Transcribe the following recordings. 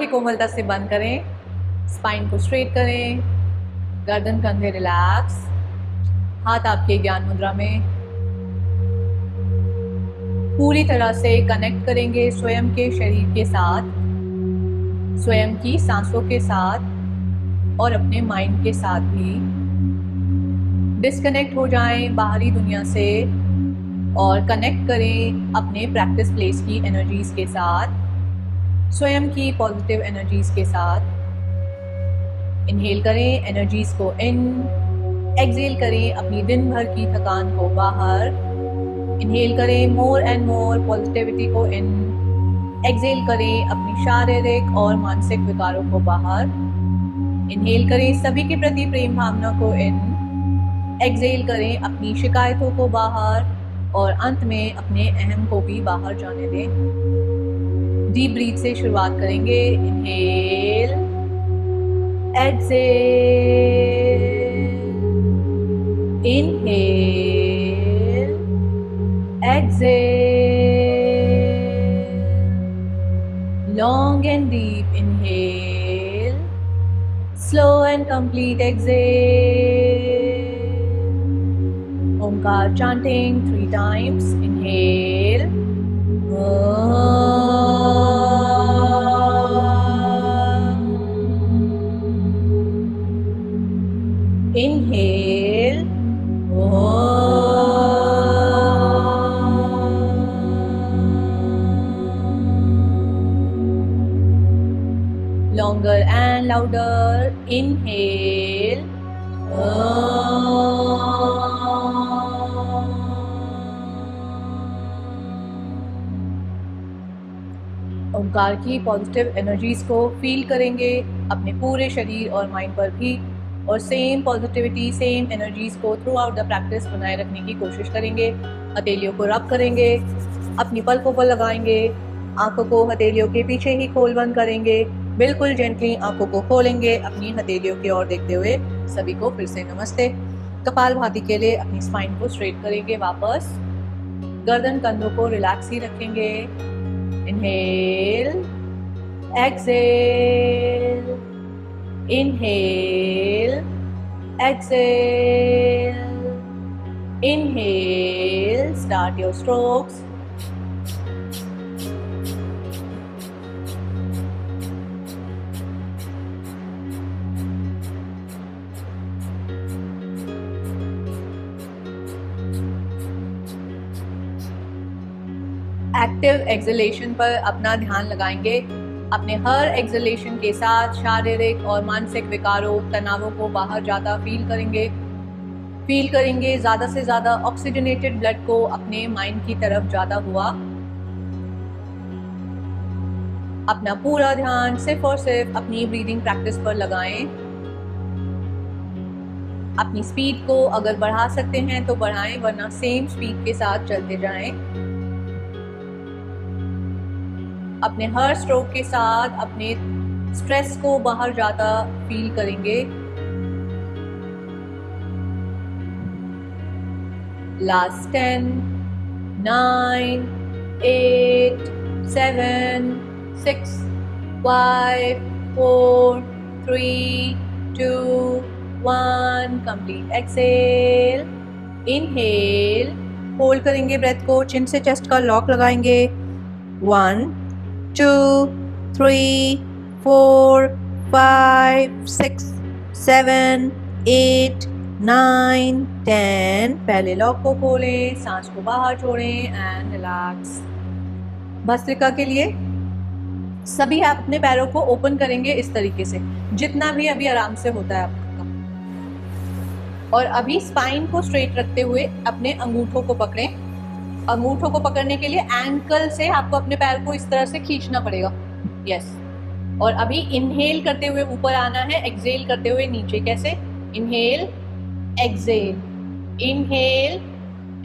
आंखें कोमलता से बंद करें, स्पाइन को स्ट्रेट करें, गर्दन कंधे रिलैक्स, हाथ आपके ज्ञान मुद्रा में। पूरी तरह से कनेक्ट करेंगे स्वयं के शरीर के साथ, स्वयं की सांसों के साथ और अपने माइंड के साथ भी। डिस्कनेक्ट हो जाएं बाहरी दुनिया से और कनेक्ट करें अपने प्रैक्टिस प्लेस की एनर्जीज के साथ, स्वयं की पॉजिटिव एनर्जीज के साथ। इनहेल करें एनर्जीज को इन, एक्सहेल करें अपनी दिन भर की थकान को बाहर। इनहेल करें मोर एंड मोर पॉजिटिविटी को इन, एक्सहेल करें अपनी शारीरिक और मानसिक विकारों को बाहर। इनहेल करें सभी के प्रति प्रेम भावना को इन, एक्सहेल करें अपनी शिकायतों को बाहर और अंत में अपने अहम को भी बाहर जाने दें। डीप ब्रीथ से शुरुआत करेंगे। Inhale, exhale, inhale, exhale, long and deep inhale, slow and complete exhale. Omkar chanting 3 times. Inhale. Inhale. Longer and louder. Inhale. ओंकार की पॉजिटिव एनर्जीज को फील करेंगे अपने पूरे शरीर और माइंड पर भी, और सेम पॉजिटिविटी, सेम एनर्जीज को थ्रू आउट द प्रैक्टिस बनाए रखने की कोशिश करेंगे। हथेलियों को रब करेंगे, अपनी पलकों पर लगाएंगे, आंखों को हथेलियों के पीछे ही खोल बंद करेंगे। बिल्कुल जेंटली आंखों को खोलेंगे अपनी हथेलियों की ओर देखते हुए। सभी को फिर से नमस्ते। कपालभाति के लिए अपनी स्पाइन को स्ट्रेट करेंगे वापस, गर्दन कंधों को रिलैक्स ही रखेंगे। Inhale, exhale, inhale, exhale, inhale, start your strokes. Active exhalation पर अपना ध्यान लगाएंगे। अपने हर एक्सहेलेशन के साथ शारीरिक और मानसिक विकारों, तनावों को बाहर जाता फील करेंगे ज़्यादा से ज़्यादा ऑक्सीजनेटेड ब्लड को अपने माइंड की तरफ जाता हुआ। अपना पूरा ध्यान सिर्फ और सिर्फ अपनी ब्रीदिंग प्रैक्टिस पर लगाएं। अपनी स्पीड को अगर बढ़ा सकते हैं तो बढ़ाएं, वरना सेम स्पीड के साथ चलते जाएं। अपने हर स्ट्रोक के साथ अपने स्ट्रेस को बाहर जाता फील करेंगे। Last 10, 9, 8, 7, 6, 5, 4, 3, 2, 1. Complete exhale. Inhale, hold करेंगे ब्रेथ को, चिन से चेस्ट का लॉक लगाएंगे। 1, 2, 3, 4, 5, 6, 7, 8, 9, 10. पहले लॉक को खोलें, सांस को बाहर छोड़ें एंड रिलैक्स। भस्त्रिका के लिए सभी आप अपने पैरों को ओपन करेंगे इस तरीके से, जितना भी अभी आराम से होता है आपका। और अभी स्पाइन को स्ट्रेट रखते हुए अपने अंगूठों को पकड़ें। अंगूठों को पकड़ने के लिए एंकल से आपको अपने पैर को इस तरह से खींचना पड़ेगा। यस। और अभी इनहेल करते हुए ऊपर आना है, एक्सहेल करते हुए नीचे। कैसे? Inhale, exhale, inhale,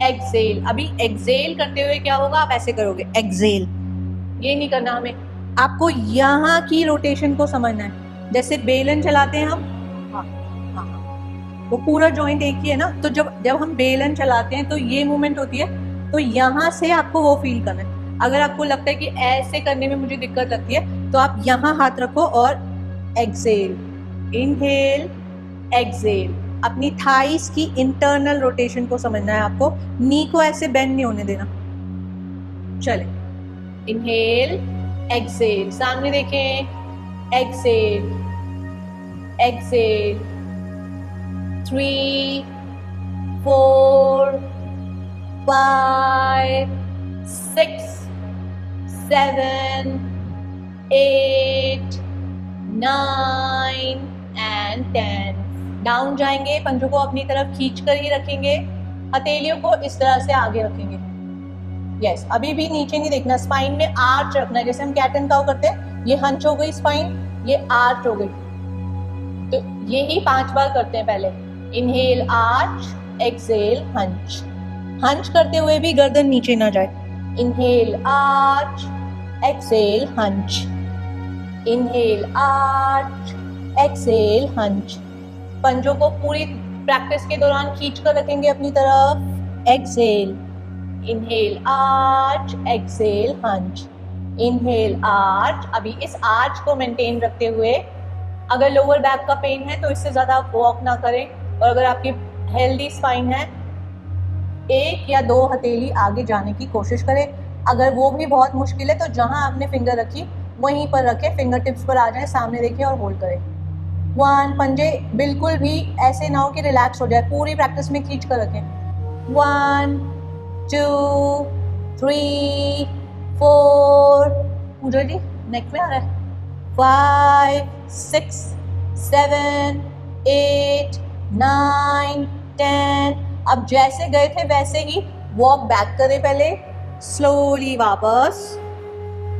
exhale. अभी एक्सहेल करते हुए क्या होगा, आप ऐसे करोगे, एक्सहेल। ये नहीं करना हमें, आपको यहाँ की रोटेशन को समझना है। जैसे बेलन चलाते हैं हम, हाँ हाँ हाँ, वो पूरा जॉइंट एक ही है ना, तो जब हम बेलन चलाते हैं तो ये मूवमेंट होती है, तो यहाँ से आपको वो फील करना है। अगर आपको लगता है कि ऐसे करने में मुझे दिक्कत लगती है, तो आप यहाँ हाथ रखो और एक्सेल, इनहेल, एक्सेल। अपनी थाइस की इंटरनल रोटेशन को समझना है आपको, नी को ऐसे बेंड नहीं होने देना। चले, इनहेल, एक्सेल, सामने देखें, एक्सेल, एक्सेल, 3 4 5 6 7 8 9 and 10। डाउन जाएंगे, पंजों को अपनी तरफ खींच कर ही रखेंगे, हथेलियों को इस तरह से आगे रखेंगे। यस, अभी भी नीचे नहीं देखना, स्पाइन में आर्च रखना है, जैसे हम कैट एंड काउ करते हैं। ये हंच हो गई स्पाइन, ये आर्च हो गई। तो ये ही 5 बार करते हैं पहले। Inhale arch, exhale hunch. Hunch करते हुए भी गर्दन नीचे ना जाए। Inhale arch, exhale hunch, inhale arch, exhale hunch. पंजों को पूरी प्रैक्टिस के दौरान खींच कर रखेंगे अपनी तरफ। Exhale, inhale arch, exhale hunch, inhale arch. अभी इस आर्च को मेंटेन रखते हुए, अगर लोअर बैक का पेन है तो इससे ज़्यादा आप वॉक ना करें, और अगर आपकी हेल्दी स्पाइन है 1 या 2 हथेली आगे जाने की कोशिश करें। अगर वो भी बहुत मुश्किल है तो जहां आपने फिंगर रखी वहीं पर रखें, फिंगर टिप्स पर आ जाए, सामने देखें और होल्ड करें। 1, पंजे बिल्कुल भी ऐसे ना हो कि रिलैक्स हो जाए, पूरी प्रैक्टिस में खींच कर रखें। 1 2 3 4, पूजा जी नेक में आ रहा है, 5 6 7 8 9 10। अब जैसे गए थे वैसे ही वॉक बैक करें, पहले स्लोली वापस,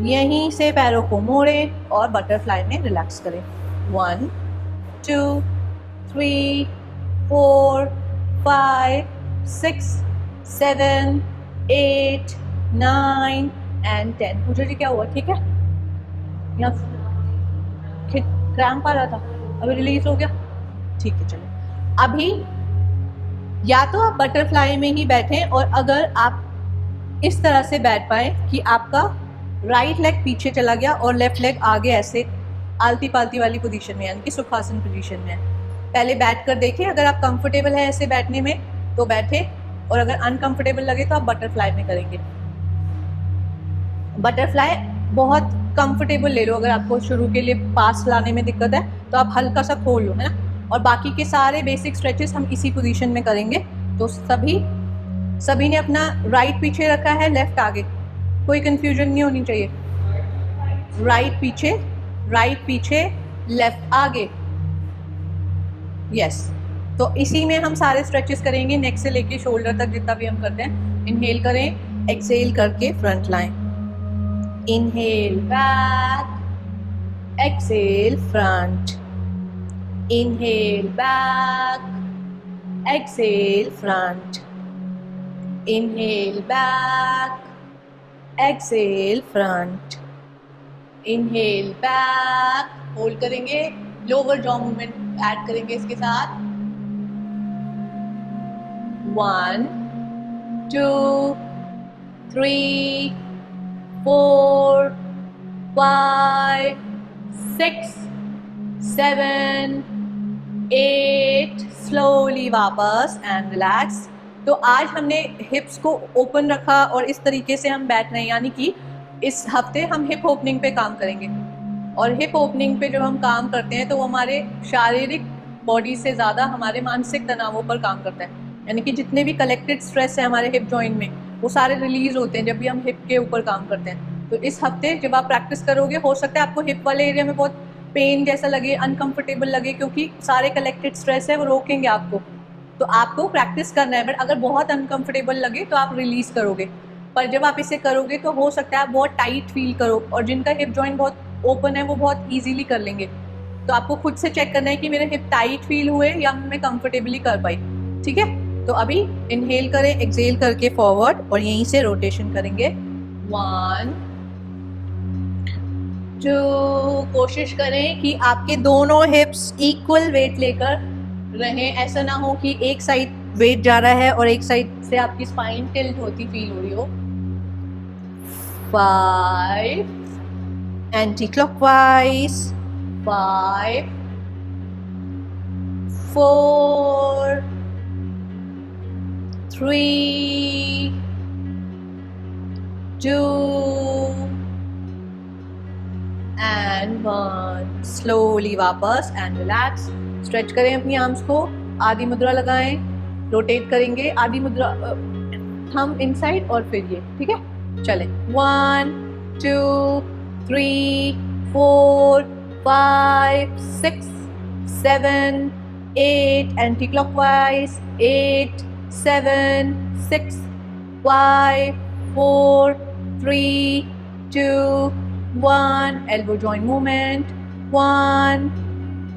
यहीं से पैरों को मोड़ें और बटरफ्लाई में रिलैक्स करें। 1 2 3 4 5 6 7 8 9 and 10। पूछो जी क्या हुआ, ठीक है? या क्रैम्प आ रहा था, अभी रिलीज हो गया, ठीक है। चलो, अभी या तो आप बटरफ्लाई में ही बैठें, और अगर आप इस तरह से बैठ पाए कि आपका राइट लेग पीछे चला गया और लेफ्ट लेग आगे, ऐसे आलती पालती वाली पोजीशन में, यानी कि सुखासन पोजीशन में है। पहले बैठ कर देखें, अगर आप कंफर्टेबल है ऐसे बैठने में तो बैठे, और अगर अनकंफर्टेबल लगे तो आप बटरफ्लाई में करेंगे। बटरफ्लाई बहुत कंफर्टेबल ले लो, अगर आपको शुरू के लिए पास लाने में दिक्कत है तो आप हल्का सा खोल लो, है ना। और बाकी के सारे बेसिक स्ट्रेचेस हम इसी पोजीशन में करेंगे। तो सभी ने अपना राइट पीछे रखा है, लेफ्ट आगे, कोई कंफ्यूजन नहीं होनी चाहिए। राइट पीछे लेफ्ट आगे, यस। तो इसी में हम सारे स्ट्रेचेस करेंगे, नेक से लेके शोल्डर तक जितना भी हम करते हैं। इनहेल करें, एक्सेल करके front line, inhale back, exhale front, inhale back, exhale front, inhale back, exhale front, inhale back, hold करेंगे, लोअर जॉ मूवमेंट ऐड करेंगे इसके साथ। 1 2 3 4 5 6 7 8, स्लोली वापस एंड रिलैक्स। तो आज हमने हिप्स को ओपन रखा और इस तरीके से हम बैठ रहे हैं, यानी कि इस हफ्ते हम हिप ओपनिंग पे काम करेंगे। और हिप ओपनिंग पे जब हम काम करते हैं तो वो हमारे शारीरिक बॉडी से ज़्यादा हमारे मानसिक तनावों पर काम करता है, यानी कि जितने भी कलेक्टेड स्ट्रेस है हमारे हिप जॉइंट में, वो सारे रिलीज होते हैं जब भी हम हिप के ऊपर काम करते हैं। तो इस हफ्ते जब आप प्रैक्टिस करोगे, हो सकता है आपको हिप वाले एरिया में बहुत पेन जैसा लगे, अनकंफर्टेबल लगे, क्योंकि सारे कलेक्टेड स्ट्रेस है वो रोकेंगे आपको। तो आपको प्रैक्टिस करना है, बट अगर बहुत अनकंफर्टेबल लगे तो आप रिलीज करोगे। पर जब आप इसे करोगे तो हो सकता है आप बहुत टाइट फील करो, और जिनका हिप जॉइंट बहुत ओपन है वो बहुत ईजीली कर लेंगे। तो आपको खुद से चेक करना है कि मेरे हिप टाइट फील हुए या मैं कंफर्टेबली कर पाई, ठीक है। तो अभी इनहेल करें, एक्सेल करके फॉरवर्ड, और यहीं से रोटेशन करेंगे। 1 2, कोशिश करें कि आपके दोनों हिप्स इक्वल वेट लेकर रहें, ऐसा ना हो कि एक साइड वेट जा रहा है और एक साइड से आपकी स्पाइन टिल्ट होती फील हो रही हो। 5 anti-clockwise, 5, 4, 3, 2 and 1. स्लोली वापस एंड रिलैक्स. स्ट्रेच करें अपनी आर्म्स को, आदि मुद्रा लगाएं, रोटेट करेंगे आदि मुद्रा, थंब इनसाइड और फिर ये. ठीक है, चलें. 1, 2, 3, 4, 5, 6, 7, 8, anti-clockwise, 8, 7, 6, 5, 4, 3, 2, 1. Elbow joint movement. 1,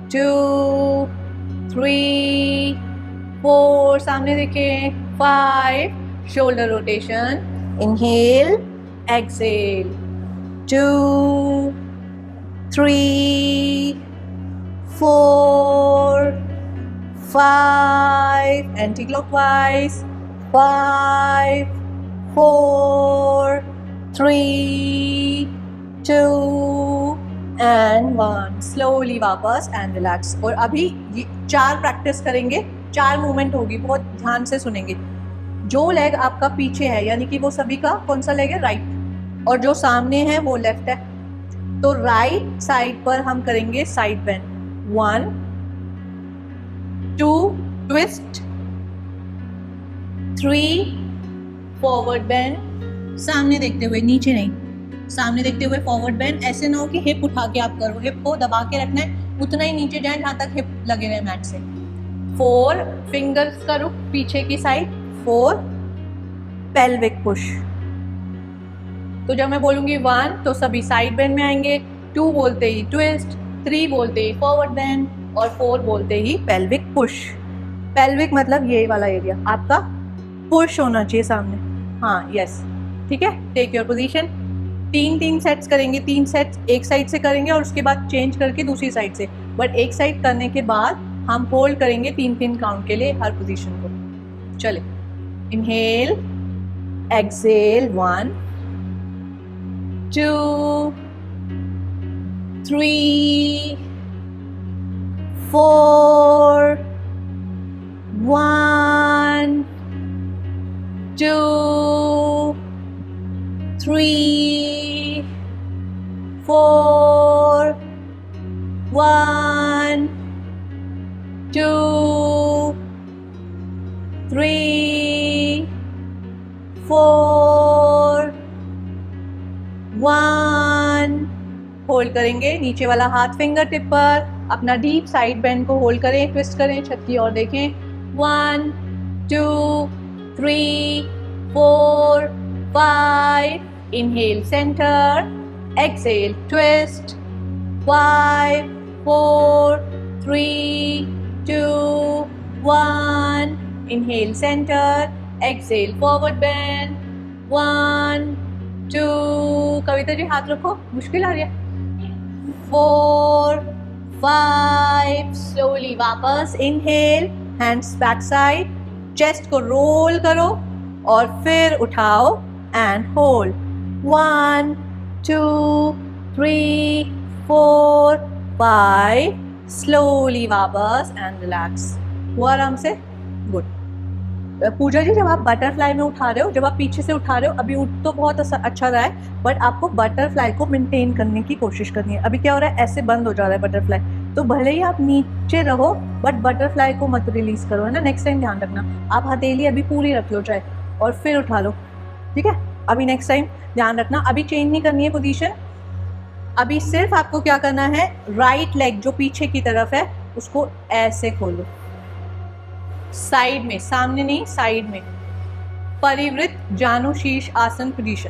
2, 3, 4. सामने देखें. 5. Shoulder rotation. Inhale, exhale. 2, 3, 4, 5. Anti-clockwise. 5, 4, 3, 2 and 1. Slowly वापस एंड रिलैक्स. और अभी ये 4 प्रैक्टिस करेंगे, 4 मूवमेंट होगी, बहुत ध्यान से सुनेंगे. जो लेग आपका पीछे है यानी कि वो सभी का कौन सा लेग है? राइट. और जो सामने है वो लेफ्ट है. तो राइट साइड पर हम करेंगे side bend. 1, 2 twist, 3 forward bend. सामने देखते हुए, नीचे नहीं, सामने देखते हुए फॉरवर्ड बेंड. ऐसे ना हो कि हिप उठा के आप करो, हिप को दबा के रखना है, उतना ही नीचे जाए जहाँ तक हिप लगे रहे मैट से. 4 फिंगर्स का रुख पीछे की साइड. 4 pelvic push. तो जब मैं बोलूंगी 1 तो सभी साइड बेंड में आएंगे, 2 बोलते ही ट्विस्ट, 3 बोलते ही फॉरवर्ड बेंड और 4 बोलते ही पेल्विक पुश. पेल्विक मतलब ये वाला एरिया आपका पुश होना चाहिए सामने. हाँ, यस, ठीक है. Take your position. 3 सेट्स करेंगे. 3 सेट्स एक साइड से करेंगे और उसके बाद चेंज करके दूसरी साइड से. बट एक साइड करने के बाद हम होल्ड करेंगे 3 काउंट के लिए हर पोजीशन को. चले. Inhale, Excel. 1, 2, 3, 4, 1, 2, 3, 4, 1, 2, 3, 4, 1. होल्ड करेंगे. नीचे वाला हाथ फिंगर टिप पर. अपना डीप साइड बेंड को होल्ड करें, ट्विस्ट करें, छत की ओर देखें. 1, 2, 3, 4, 5. Inhale, center. Exhale, twist. 5, 4, 3, 2, 1. Inhale, center. Exhale, forward bend. 1, 2. Kavita ji हाथ रखो, मुश्किल आ रही है. 4, 5. स्लोली वापस. Inhale, hands back side, chest को रोल करो और फिर उठाओ एंड होल्ड. 1, 2, 3, 4, 5. स्लोली वापस एंड रिलैक्स. हुआ आराम से? गुड. पूजा जी, जब आप बटरफ्लाई में उठा रहे हो, जब आप पीछे से उठा रहे हो, अभी उठ तो बहुत अच्छा रहा है, बट आपको बटरफ्लाई को मेंटेन करने की कोशिश करनी है. अभी क्या हो रहा है, ऐसे बंद हो जा रहा है बटरफ्लाई. तो भले ही आप नीचे रहो बट बटरफ्लाई को मत रिलीज करो, है ना. नेक्स्ट टाइम ध्यान रखना, आप हथेली अभी पूरी रख लो चाहे और फिर उठा लो. ठीक है, अभी नेक्स्ट टाइम ध्यान रखना. अभी चेंज नहीं करनी है पोजीशन. अभी सिर्फ आपको क्या करना है, राइट लेग जो पीछे की तरफ है उसको ऐसे खोलो, साइड में, सामने नहीं, साइड में. परिवृत जानुशीर्ष आसन पोजीशन.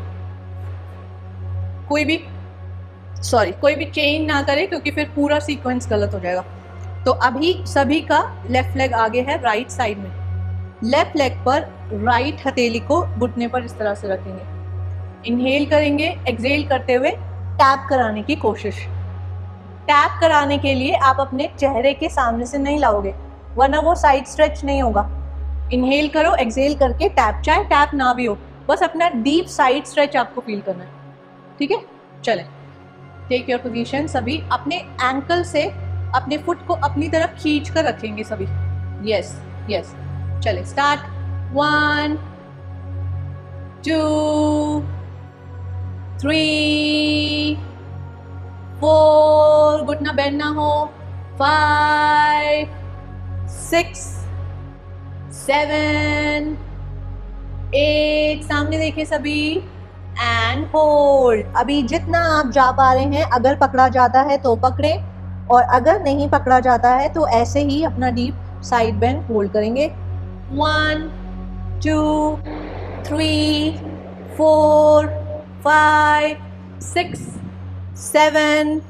कोई भी चेंज ना करे क्योंकि फिर पूरा सीक्वेंस गलत हो जाएगा. तो अभी सभी का लेफ्ट लेग आगे है राइट साइड में. लेफ्ट लेग पर राइट हथेली को घुटने पर इस तरह से रखेंगे. इनहेल करेंगे, एक्सहेल करते हुए टैप कराने की कोशिश. टैप कराने के लिए आप अपने चेहरे के सामने से नहीं लाओगे वरना वो साइड स्ट्रेच नहीं होगा. इनहेल करो, एक्सहेल करके टैप, चाहे टैप ना भी हो, बस अपना डीप साइड स्ट्रेच आपको फील करना है. ठीक है, चलें. Take your position. सभी अपने एंकल से अपने फुट को अपनी तरफ खींच कर रखेंगे सभी। यस यस, चले स्टार्ट। 1 2 3 4, घुटना बेंड ना हो। 5 6 7 8, सामने देखिए सभी, एंड होल्ड। अभी जितना आप जा पा रहे हैं, अगर पकड़ा जाता है तो पकड़े, और अगर नहीं पकड़ा जाता है तो ऐसे ही अपना डीप साइड बेंड होल्ड करेंगे। 1 2 3 4 5 6 7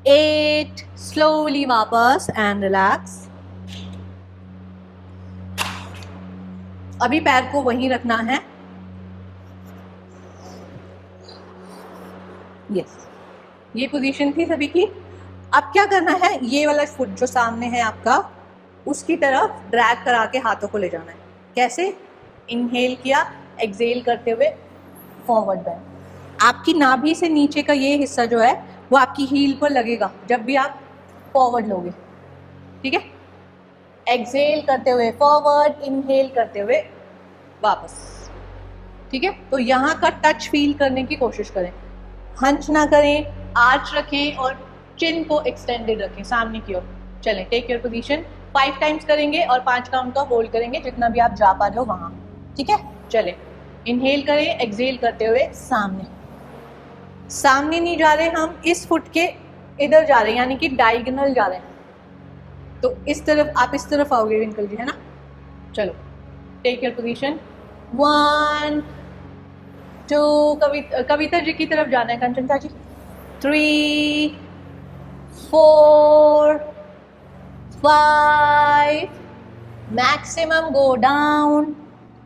8, स्लोली वापस एंड रिलैक्स। अभी पैर को वहीं रखना है। यस, ये पोजीशन थी सभी की। अब क्या करना है, ये वाला फुट जो सामने है आपका, उसकी तरफ ड्रैग करा के हाथों को ले जाना है। कैसे? इनहेल किया, एक्सहेल करते हुए फॉरवर्ड बेंड। आपकी नाभि से नीचे का ये हिस्सा जो है वो आपकी हील पर लगेगा जब भी आप फॉरवर्ड लोगे, ठीक है? एक्सहेल करते हुए फॉरवर्ड, इनहेल करते हुए वापस, ठीक है? तो यहाँ का टच फील करने की कोशिश करें, हंच ना करें, आर्च रखें और चिन को एक्सटेंडेड रखें सामने की ओर। चलें, टेक योर पोजीशन। 5 टाइम्स करेंगे और 5 काउंट का होल्ड करेंगे, जितना भी आप जा पा रहे हो वहाँ, ठीक है? चलें, इनहेल करें, एक्सहेल करते हुए सामने। सामने नहीं जा रहे हम, इस फुट के इधर जा रहे हैं, यानी कि डायगोनल जा रहे हैं। तो इस तरफ, आप इस तरफ आओगे विंकल जी, है ना? चलो, take your position. 1 2, Kavita ji की तरफ जाना है, कंचन जी। 3 4 5, मैक्सिमम गो डाउन।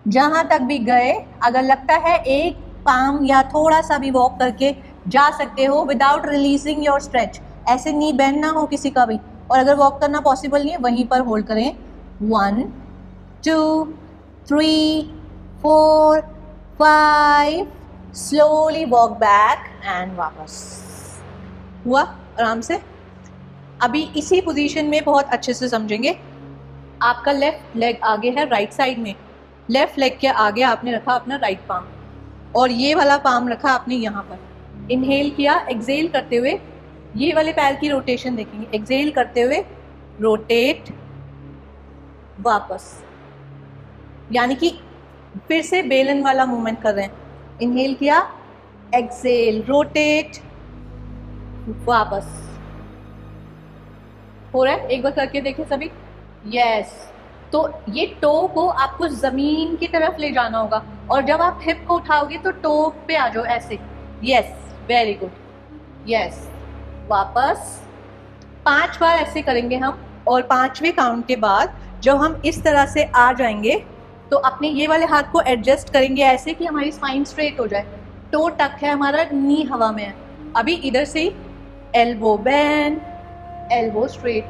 जहां तक भी गए, अगर लगता है एक पाम या थोड़ा सा भी वॉक करके जा सकते हो विदाउट रिलीजिंग योर स्ट्रेच, ऐसे नी बेंड ना हो किसी का भी, और अगर वॉक करना पॉसिबल नहीं है वहीं पर होल्ड करें। 1 2 3 4 5, स्लोली वॉक बैक एंड वापस। हुआ आराम से। अभी इसी पोजीशन में बहुत अच्छे से समझेंगे। आपका लेफ्ट लेग आगे है राइट साइड में, लेफ्ट लेग के आगे आपने रखा अपना राइट पाम, और ये वाला पाम रखा आपने यहाँ पर। इनहेल किया, एक्सहेल करते हुए ये वाले पैर की रोटेशन देखेंगे। एक्सहेल करते हुए रोटेट, वापस, यानी कि फिर से बेलन वाला मूवमेंट कर रहे हैं। इनहेल किया, एक्सहेल, रोटेट, वापस। हो रहा है? एक बार करके देखिए सभी। यस, तो ये टो को आपको जमीन की तरफ ले जाना होगा, और जब आप हिप को उठाओगे तो टो पे आ जाओ ऐसे। Yes, very good. यस, वापस। 5 बार ऐसे करेंगे हम, और 5वें काउंट के बाद जब हम इस तरह से आ जाएंगे तो अपने ये वाले हाथ को एडजस्ट करेंगे ऐसे कि हमारी स्पाइन स्ट्रेट हो जाए। टो टक है हमारा, नी हवा में है। अभी इधर से elbow bend, elbow straight,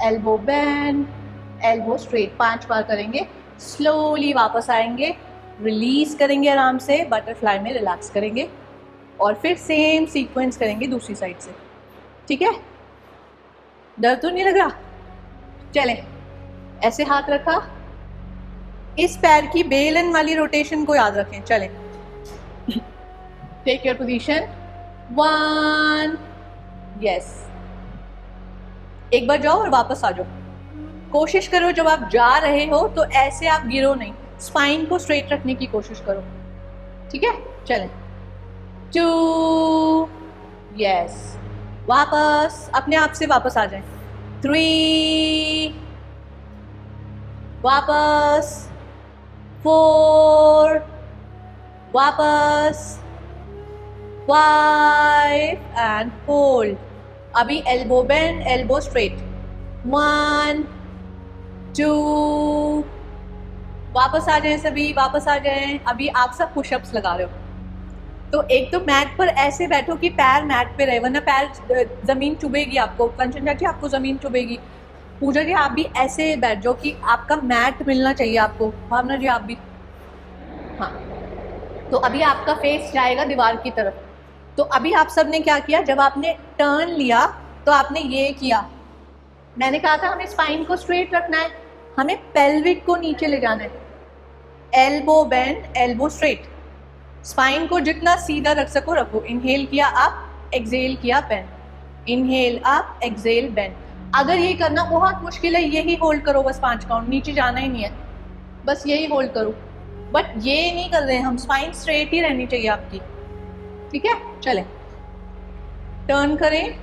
elbow bend, elbow straight. 5 बार करेंगे। स्लोली वापस आएंगे, रिलीज करेंगे आराम से, बटरफ्लाई में रिलैक्स करेंगे, और फिर सेम सीक्वेंस करेंगे दूसरी साइड से, ठीक है? डर तो नहीं लग रहा? चले, ऐसे हाथ रखा, इस पैर की बेलन वाली रोटेशन को याद रखें। चलें, टेक योर पोजीशन। 1, यस, एक बार जाओ और वापस आ जाओ। कोशिश करो जब आप जा रहे हो तो ऐसे आप गिरो नहीं, स्पाइन को स्ट्रेट रखने की कोशिश करो, ठीक है? चलें, 2, यस, वापस, अपने आप से वापस आ जाएं। 3, वापस, 4, वापस, 5 एंड होल्ड। अभी एल्बो बेंड, एल्बो स्ट्रेट। 1 2, वापस आ जाएं सभी, वापस आ जाएं। अभी आप सब पुशअप्स लगा रहे हो, तो एक तो मैट पर ऐसे बैठो कि पैर मैट पे रहे, वरना पैर जमीन चुभेगी आपको। कंचन जी आपको जमीन चुभेगी। पूजा जी आप भी ऐसे बैठ जाओ कि आपका मैट मिलना चाहिए आपको। भावना जी आप भी, हाँ। तो अभी आपका फेस जाएगा दीवार की तरफ, तो अभी आप सब ने क्या किया, जब आपने टर्न लिया तो आपने ये किया, मैंने कहा था हमें स्पाइन को स्ट्रेट रखना है, हमें पेल्विक को नीचे ले जाना है, elbow bend, elbow straight, spine को जितना सीधा रख सको रखो। इनहेल किया आप, एक्सेल किया bend, inhale up, exhale bend. अगर ये करना बहुत मुश्किल है, यही होल्ड करो बस 5 काउंट, नीचे जाना ही नहीं है, बस यही होल्ड करो। बट ये नहीं कर रहे हैं हम, स्पाइन स्ट्रेट ही रहनी चाहिए आपकी, ठीक है। चलें, टर्न करें,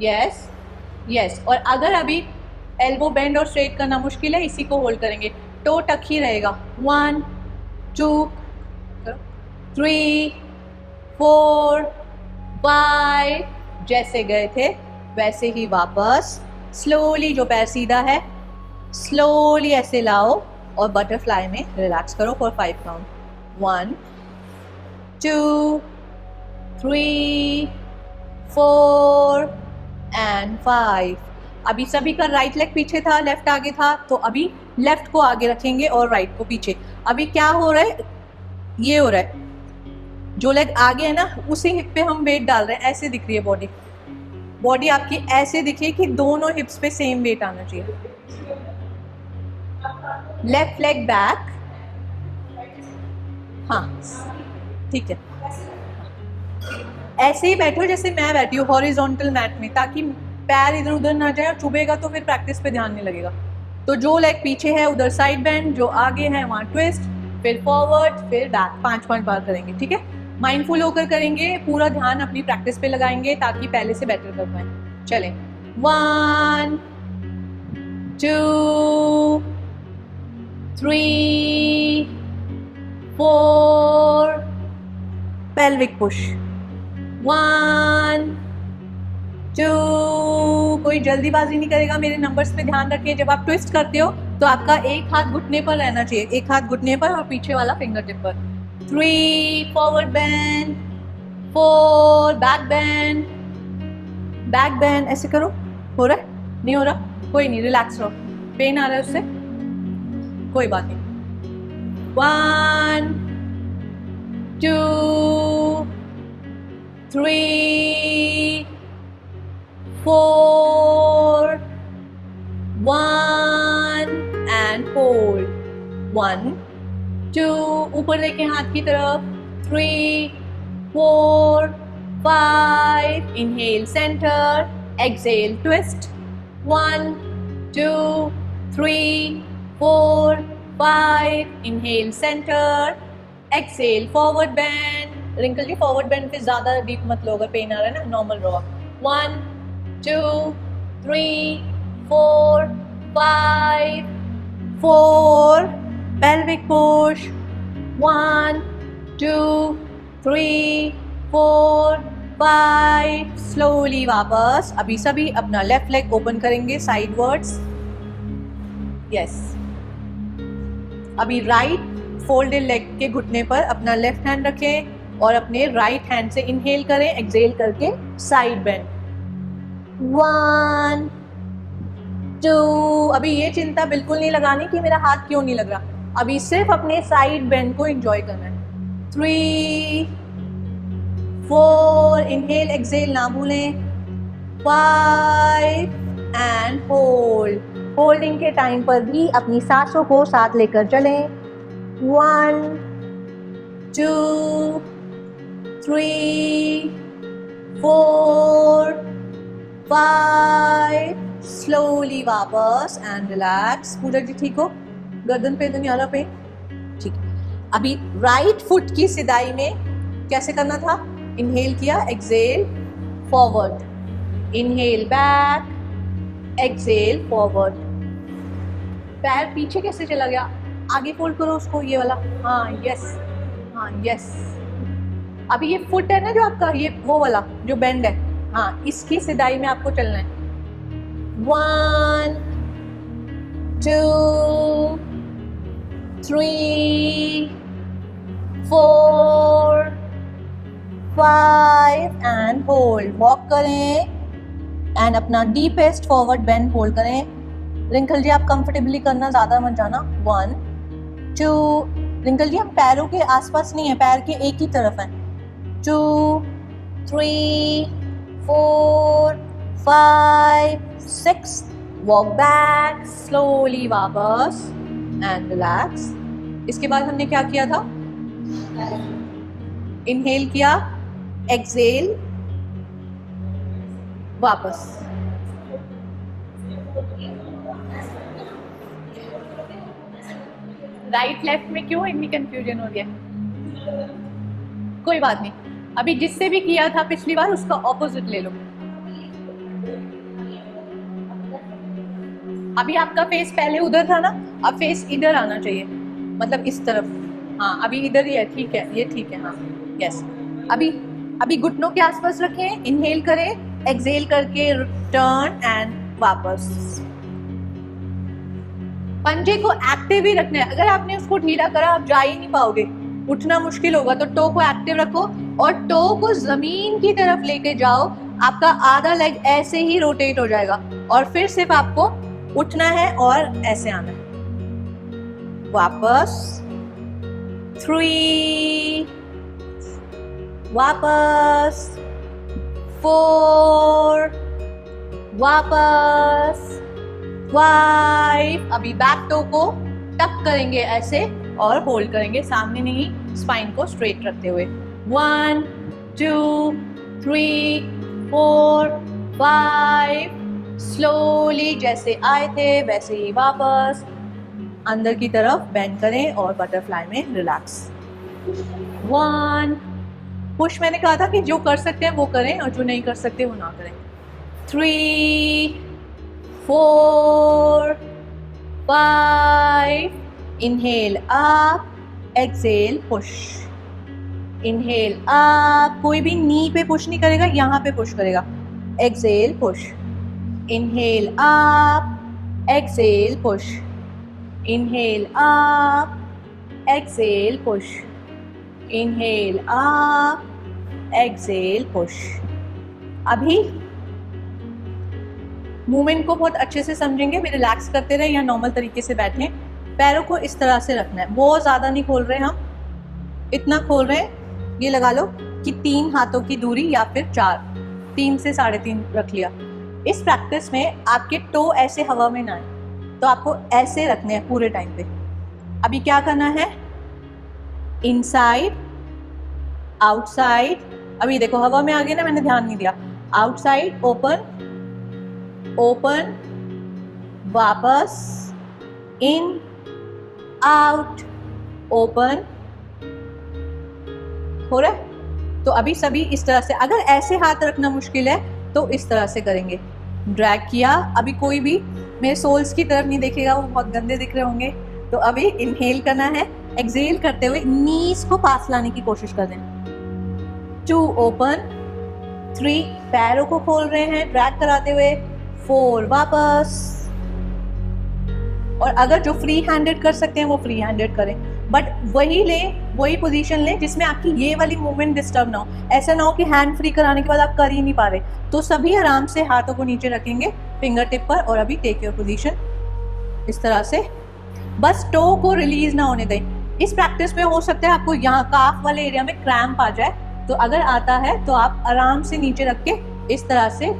यस यस। और अगर अभी एल्बो बेंड और स्ट्रेट करना मुश्किल है, इसी को होल्ड करेंगे, टो टक ही रहेगा। 1 2 3 4 5, जैसे गए थे वैसे ही वापस स्लोली, जो पैर सीधा है स्लोली ऐसे लाओ और बटरफ्लाई में रिलैक्स करो फॉर 5 काउंट। 1 2 3 4 एंड 5। अभी सभी का राइट लेग पीछे था, लेफ्ट आगे था, तो अभी लेफ्ट को आगे रखेंगे और राइट को पीछे। अभी क्या हो रहा है, ये हो रहा है, जो लेग आगे है ना उसी हिप पे हम वेट डाल रहे हैं, ऐसे दिख रही है बॉडी, बॉडी आपकी ऐसे दिखे कि दोनों हिप्स पे सेम वेट आना चाहिए। लेफ्ट लेग बैक, हाँ ठीक है, ऐसे ही बैठो जैसे मैं बैठी हूँ हॉरिजॉन्टल मैट में, ताकि पैर इधर उधर ना जाए, और चुभेगा तो फिर प्रैक्टिस पे ध्यान नहीं लगेगा। तो जो लेग पीछे है उधर साइड बेंड, जो आगे है वहाँ ट्विस्ट, फिर फॉरवर्ड, फिर बैक, 5 बार करेंगे, ठीक है। माइंडफुल होकर करेंगे, पूरा ध्यान अपनी प्रैक्टिस पे लगाएंगे ताकि पहले से बेटर कर पाए। चलें, 1 2 3 4, पेल्विक पुश, 1 2, कोई जल्दीबाजी नहीं करेगा, मेरे नंबर्स पे ध्यान रखिए। जब आप ट्विस्ट करते हो तो आपका एक हाथ घुटने पर रहना चाहिए, एक हाथ घुटने पर और पीछे वाला फिंगर टिप पर। 3 forward bend, 4 back bend, back bend, ऐसे करो। हो रहा है? नहीं हो रहा? कोई नहीं, रिलैक्स रहो। पेन आ रहा है उससे? कोई बात नहीं। 1 2 3 4 1 and hold, 1 2, ऊपर देखें हाथ की तरफ, 3 4 5, inhale center, exhale twist, 1 2 3 4 5, inhale center, exhale forward bend। Rinkal ji forward bend पे ज़्यादा डीप मत लो, अगर पेन आ रहा है ना, नॉर्मल रहो। 1 2 3 4 5 4, pelvic push, 1 2 3 4 5, स्लोली वापस। अभी सभी अपना लेफ्ट लेग ओपन करेंगे साइडवर्ड्स, यस। अभी राइट फोल्डेड लेग के घुटने पर अपना लेफ्ट हैंड रखें और अपने राइट हैंड से इनहेल करें, एक्सहेल करके साइड बेंड। 1 2, अभी ये चिंता बिल्कुल नहीं लगानी कि मेरा हाथ क्यों नहीं लग रहा, अभी सिर्फ अपने साइड बेंड को एंजॉय करना है। 3 4, इनहेल एक्सहेल ना भूलें, 5 एंड होल्ड। होल्डिंग के टाइम पर भी अपनी सांसों को साथ लेकर चलें। 1 2 3 4 5, स्लोली वापस एंड रिलैक्स। पूजा जी ठीक हो? गर्दन पे तो नहीं आ रहा पे? ठीक है। अभी राइट फुट की सिदाई में कैसे करना था? इनहेल किया, exhale forward, inhale back, exhale forward. पैर पीछे कैसे चला गया? आगे फोल्ड करो उसको, ये वाला, हाँ यस, हाँ यस। अभी ये फुट है ना जो आपका, ये वो वाला जो बेंड है, हाँ इसकी सिदाई में आपको चलना है। 1 2 3 4 5 एंड होल्ड। वॉक करें एंड अपना डीपेस्ट फॉरवर्ड बेंड होल्ड करें। रिंकल जी आप कंफर्टेबली करना, ज़्यादा मत जाना। 1 2, रिंकल जी हम पैरों के आसपास नहीं है, पैर के एक ही तरफ है। 2 3, 4, 5, 6. Walk back slowly वापस and relax. इसके बाद हमने क्या किया था? इनहेल किया, एक्सेल, वापस. राइट लेफ्ट में क्यों इतनी कंफ्यूजन हो रही है? कोई बात नहीं, अभी जिससे भी किया था पिछली बार उसका ऑपोजिट ले लो. अभी आपका फेस पहले उधर था ना, अब फेस इधर आना चाहिए, मतलब इस तरफ. हाँ, अभी इधर ही है. ठीक है, ये ठीक है. हाँ, यस. अभी घुटनों के आसपास रखें, इनहेल करें, एक्सेल करके टर्न एंड वापस. पंजे को एक्टिव ही रखना है. अगर आपने उसको ढीला करा आप जा ही नहीं पाओगे, उठना मुश्किल होगा. तो टो को एक्टिव रखो और टो को जमीन की तरफ लेके जाओ. आपका आधा लेग ऐसे ही रोटेट हो जाएगा और फिर सिर्फ आपको उठना है और ऐसे आना है. वापस 3, वापस 4, वापस 5. अभी बैक टो को टक करेंगे ऐसे और होल्ड करेंगे, सामने नहीं, स्पाइन को स्ट्रेट रखते हुए. 1, 2, 3, 4, 5. स्लोली जैसे आए थे वैसे ही वापस अंदर की तरफ बेंड करें और बटरफ्लाई में रिलैक्स. 1. पुश मैंने कहा था कि जो कर सकते हैं वो करें और जो नहीं कर सकते वो ना करें. 3, 4, 5. Inhale up, exhale push. Inhale up, कोई भी नी पे पुश नहीं करेगा, यहाँ पे पुश करेगा. Exhale push. Inhale up, exhale push. Inhale up, exhale push. Inhale up, exhale push. अभी मूवमेंट को बहुत अच्छे से समझेंगे. भी रिलैक्स करते रहे या नॉर्मल तरीके से बैठें. पैरों को इस तरह से रखना है, बहुत ज़्यादा नहीं खोल रहे हम, इतना खोल रहे हैं, ये लगा लो कि 3 हाथों की दूरी या फिर 4, 3 से 3.5 रख लिया. इस प्रैक्टिस में आपके टो ऐसे हवा में ना आए, तो आपको ऐसे रखने हैं पूरे टाइम पे. अभी क्या करना है? Inside, outside. अभी देखो हवा में आ गए ना, मैंने ध्यान नहीं दिया. आउटसाइड, ओपन, ओपन, वापस, इन, आउट, ओपन. हो रहा है? तो अभी सभी इस तरह से. अगर ऐसे हाथ रखना मुश्किल है तो इस तरह से करेंगे. ड्रैग किया. अभी कोई भी मेरे सोल्स की तरफ नहीं देखेगा, वो बहुत गंदे दिख रहे होंगे. तो अभी इनहेल करना है, एक्सेल करते हुए नीज को पास लाने की कोशिश कर दें. 2, ओपन. 3, पैरों को खोल रहे हैं ड्रैग कराते हुए. 4, वापस. और अगर जो फ्री हैंडेड कर सकते हैं वो फ्री हैंडेड करें, बट वही पोजीशन लें जिसमें आपकी ये वाली मूवमेंट डिस्टर्ब ना हो. ऐसा ना हो कि हैंड फ्री कराने के बाद आप कर ही नहीं पा रहे. तो सभी आराम से हाथों को नीचे रखेंगे फिंगर टिप पर और अभी टेक योर पोजीशन इस तरह से. बस टो को रिलीज ना होने दें. इस प्रैक्टिस में हो सकता है आपको यहाँ काफ वाले एरिया में क्रैम्प आ जाए, तो अगर आता है तो आप आराम से नीचे रख के इस तरह से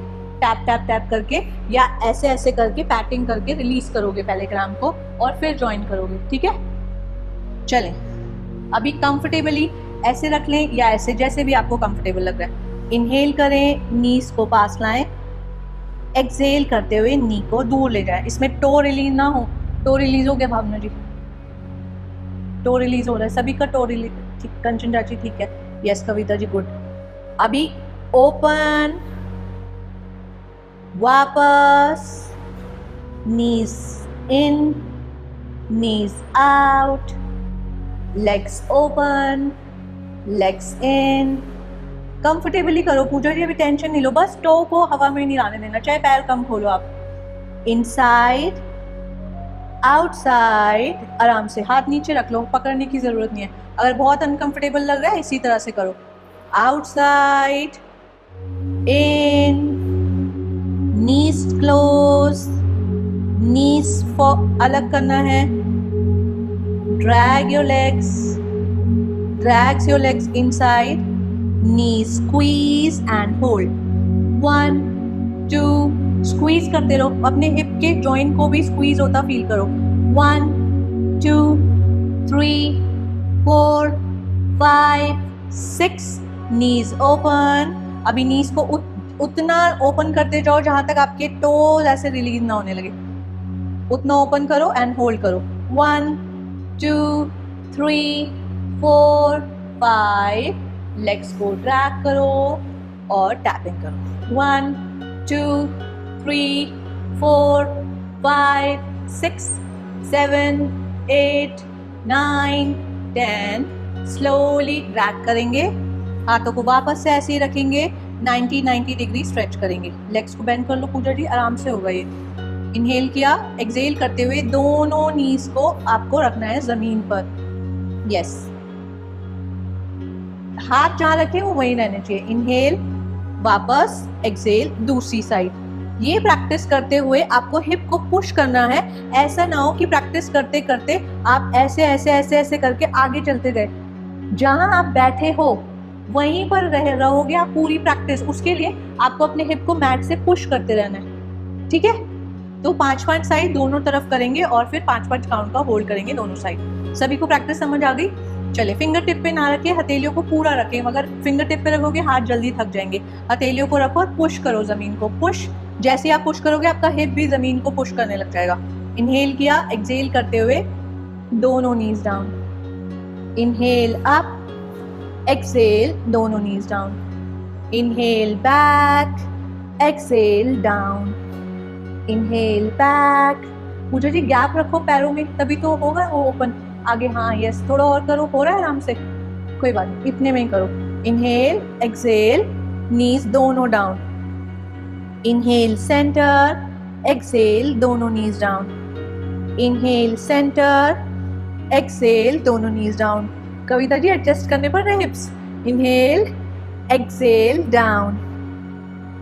टैप टैप टैप करके या ऐसे ऐसे करके पैटिंग करके रिलीज करोगे पहले क्रैम्प को और फिर ज्वाइन करोगे. ठीक है, चलें. अभी कंफर्टेबली ऐसे रख लें या ऐसे, जैसे भी आपको कंफर्टेबल लग रहा है. इनहेल करें, नीज को पास लाएं. एक्सेल करते हुए नी को दूर ले जाएं. इसमें टो रिलीज ना हो. टो रिलीज हो गया भावना जी? टो रिलीज हो रहा है सभी का. टो रिलीज ठीक. कंचन चाची ठीक है. Yes Kavita ji good. अभी ओपन, वापस, knees in, knees out, legs open, legs in. Comfortably करो पूजा जी, अभी टेंशन नहीं लो. बस टो को हवा में नहीं आने देना, चाहे पैर कम खोलो आप. Inside, outside. आराम से हाथ नीचे रख लो, पकड़ने की जरूरत नहीं है. अगर बहुत अनकंफर्टेबल लग रहा है इसी तरह से करो. आउटसाइड, इन, नीज क्लोज, नीज अलग करना है. Drag your legs, drags your legs inside, knee squeeze and hold, 1 2, squeeze करते रहो, अपने हिप के जॉइंट को भी स्क्वीज होता फील करो, 1 2 3 4 5 6, नीज ओपन। अभी नीज को उतना ओपन करते जाओ जहां तक आपके टोज ऐसे रिलीज ना होने लगे, उतना ओपन करो एंड होल्ड करो, 1 2 3 4 5, लेग्स को ड्रैग करो और टैपिंग करो, 1 2 3 4 5 6 7 8 9 10, स्लोली ड्रैग करेंगे, हाथों को वापस से ऐसे ही रखेंगे, 90 डिग्री स्ट्रेच करेंगे, लेग्स को बेंड कर लो पूजा जी, आराम से होगा ये। इनहेल किया, एक्सहेल करते हुए दोनों नीज को आपको रखना है जमीन पर, यस, हाथ जहां रखे वो वहीं रहने चाहिए, इनहेल, वापस एक्सहेल, दूसरी साइड। ये प्रैक्टिस करते हुए आपको हिप को पुश करना है, ऐसा ना हो कि प्रैक्टिस करते करते आप ऐसे ऐसे ऐसे ऐसे करके आगे चलते गए, जहां आप बैठे हो वहीं पर रहोगे आप पूरी प्रैक्टिस, उसके लिए आपको अपने हिप को मैट से पुश करते रहना है, ठीक है। तो 5-5 साइड दोनों तरफ करेंगे और फिर 5-5 काउंट का होल्ड करेंगे दोनों साइड। सभी को प्रैक्टिस समझ आ गई? चले, फिंगर टिप पे ना रखे, हथेलियों को पूरा रखें, अगर फिंगर टिप पे रखोगे हाथ जल्दी थक जाएंगे, हथेलियों को रखो और पुश करो जमीन को, पुश, जैसे आप पुश करोगे आपका हिप भी जमीन को पुश करने लग जाएगा। इनहेल किया, एक्सहेल करते हुए दोनों knees down, inhale up, exhale दोनों knees down, inhale back, exhale down, inhale back. मुझे जी गैप रखो पैरों में, तभी तो होगा वो ओपन आगे, हाँ यस, थोड़ा और करो, हो रहा है आराम से, कोई बात नहीं, इतने में ही करो, इनहेल एक्सहेल, नीज दोनों डाउन, इनहेल सेंटर, एक्सहेल दोनों knees down, inhale centre, exhale दोनों knees down. Kavita ji adjust करने पड़ रहे हिप्स, inhale exhale down,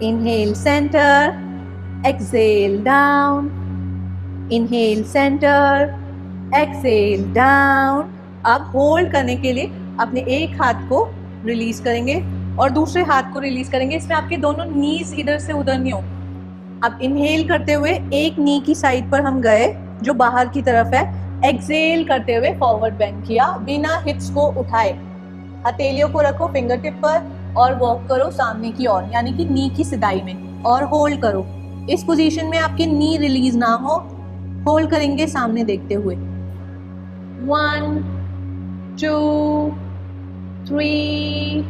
inhale centre, exhale down, inhale centre, exhale down. अब होल्ड करने के लिए अपने एक हाथ को रिलीज करेंगे और दूसरे हाथ को रिलीज करेंगे, इसमें आपके दोनों नीज इधर से उधर नहीं हो। अब इनहेल करते हुए एक नी की साइड पर हम गए जो बाहर की तरफ है, एक्सहेल करते हुए फॉरवर्ड बेंड किया बिना हिप्स को उठाए, हथेलियों को रखो फिंगर टिप पर और वॉक करो सामने की ओर, यानी कि नी की सिदाई में, और होल्ड करो। इस पोजीशन में आपकी नी रिलीज ना हो, होल्ड करेंगे सामने देखते हुए, 1 2 3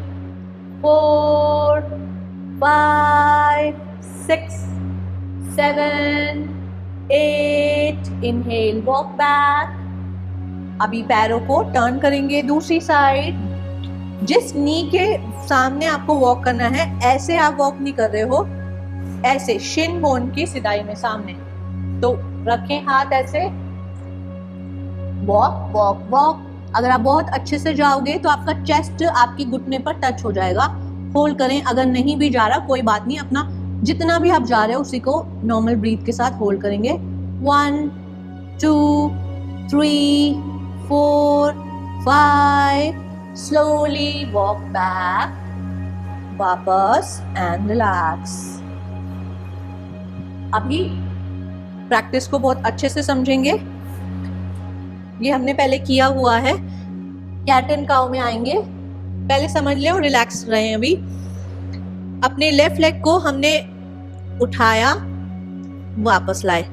4 5 6 7 8, इनहेल वॉक बैक। अभी पैरों को टर्न करेंगे दूसरी साइड, जिस नी के सामने आपको वॉक करना है ऐसे आप वॉक नहीं कर रहे हो, ऐसे शिन बोन की सिदाई में सामने, तो रखें हाथ ऐसे, वॉक वॉक वॉक। अगर आप बहुत अच्छे से जाओगे तो आपका चेस्ट आपकी घुटने पर टच हो जाएगा, होल्ड करें, अगर नहीं भी जा रहा कोई बात नहीं, अपना जितना भी आप जा रहे हो उसी को नॉर्मल ब्रीथ के साथ होल्ड करेंगे, 1 2 3 4 5, स्लोली वॉक बैक, वापस एंड रिलैक्स। अभी प्रैक्टिस को बहुत अच्छे से समझेंगे, ये हमने पहले किया हुआ है, कैट एंड काउ में आएंगे, पहले समझ ले और रिलैक्स रहें। अभी अपने लेफ्ट लेग को हमने उठाया, वापस लाए,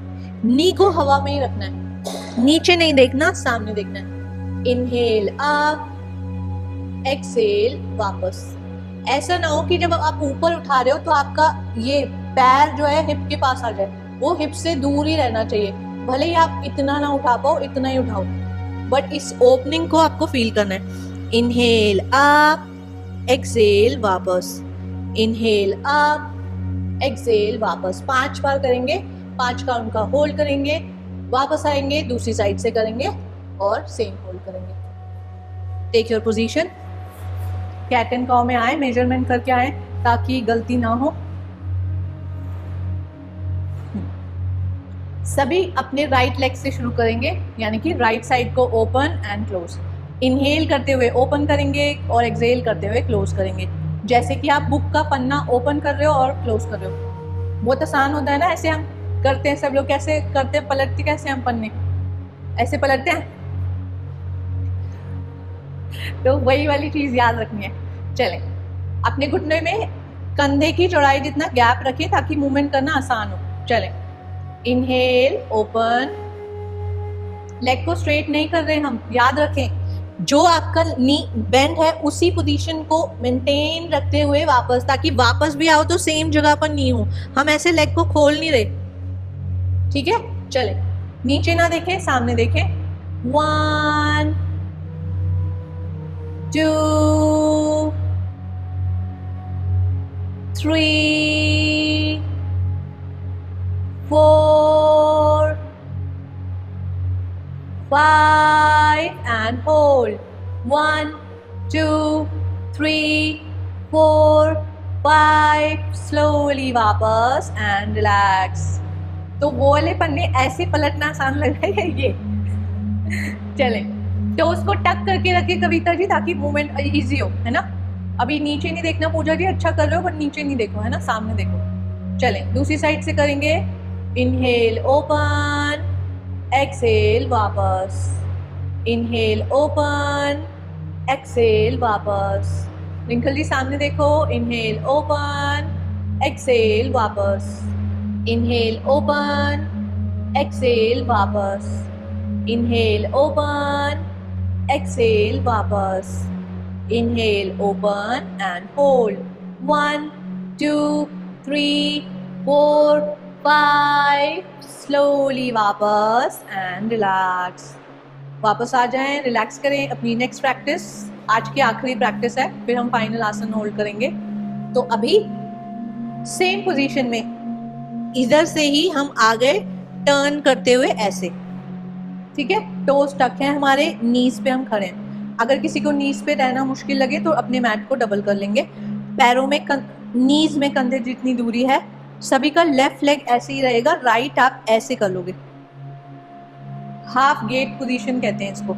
नी को हवा में ही रखना है, नीचे नहीं देखना, सामने देखना है, इनहेल अप, एक्सहेल वापस। ऐसा ना हो कि जब आप ऊपर उठा रहे हो तो आपका ये पैर जो है हिप के पास आ जाए, वो हिप से दूर ही रहना चाहिए, भले ही आप इतना ना उठा पाओ, इतना ही उठाओ, बट इस ओपनिंग को आपको फील करना है। इनहेल अप, एक्सहेल वापस, इनहेल अप, एक्सहेल वापस, 5 बार करेंगे, 5 काउंट का होल्ड करेंगे, वापस आएंगे, दूसरी साइड से करेंगे और सेम होल्ड करेंगे। Take your position, cat and cow में आए, मेजरमेंट करके आए ताकि गलती ना हो। सभी अपने राइट लेग से शुरू करेंगे, यानी कि राइट साइड को ओपन एंड क्लोज। इनहेल करते हुए ओपन करेंगे और एक्सहेल करते हुए क्लोज करेंगे। जैसे कि आप बुक का पन्ना ओपन कर रहे हो और क्लोज कर रहे हो, बहुत आसान होता है ना, ऐसे हम करते हैं सब लोग। कैसे करते हैं, पलटते कैसे हम पन्ने, ऐसे पलटते हैं। तो वही वाली चीज याद रखनी है। चलें, अपने घुटने में कंधे की चौड़ाई जितना गैप रखें ताकि मूवमेंट करना आसान हो। चलें, इनहेल, ओपन, लेग को स्ट्रेट नहीं कर रहे हम, याद रखें जो आपका नी बेंड है उसी पोजीशन को मेंटेन रखते हुए वापस, ताकि वापस भी आओ तो सेम जगह पर नी हो। हम ऐसे लेग को खोल नहीं रहे, ठीक है। चले, नीचे ना देखें, सामने देखें। 1 2 3 4 5 and hold. 1 2 3 4 5, slowly वापस and relax। तो वो वाले पन्ने ऐसे पलटना आसान लग रहा है ये। चले, टोस को टक करके रखे कविता जी ताकि मूवमेंट इजी हो, है ना। अभी नीचे नहीं देखना पूजा जी, अच्छा कर रहे हो पर नीचे नहीं देखो, है ना, सामने देखो। चले, दूसरी साइड से करेंगे। इनहेल, ओपन, एक्सेल, वापस। इनहेल, ओपन, एक्सेल, वापस। रिंकल जी सामने देखो। इनहेल, ओपन, एक्सेल, वापस। इनहेल, ओपन, एक्सेल, वापस। इनहेल, ओपन, एक्सेल, वापस। Inhale, open and hold. 1 2 3 4 5, slowly वापस एंड रिलैक्स। वापस आ जाएं, रिलैक्स करें। अपनी नेक्स्ट प्रैक्टिस आज की आखिरी प्रैक्टिस है, फिर हम फाइनल आसन होल्ड करेंगे। तो अभी सेम पोजीशन में इधर से ही हम आगे टर्न करते हुए ऐसे, ठीक है। टोस टक है हमारे, नीज पे हम खड़े हैं। अगर किसी को नीज पे रहना मुश्किल लगे तो अपने मैट को डबल कर लेंगे। पैरों में नीज में कंधे जितनी दूरी है, सभी का लेफ्ट लेग ऐसे ही रहेगा, राइट आप ऐसे कर लोगे, हाफ गेट पोजीशन कहते हैं इसको।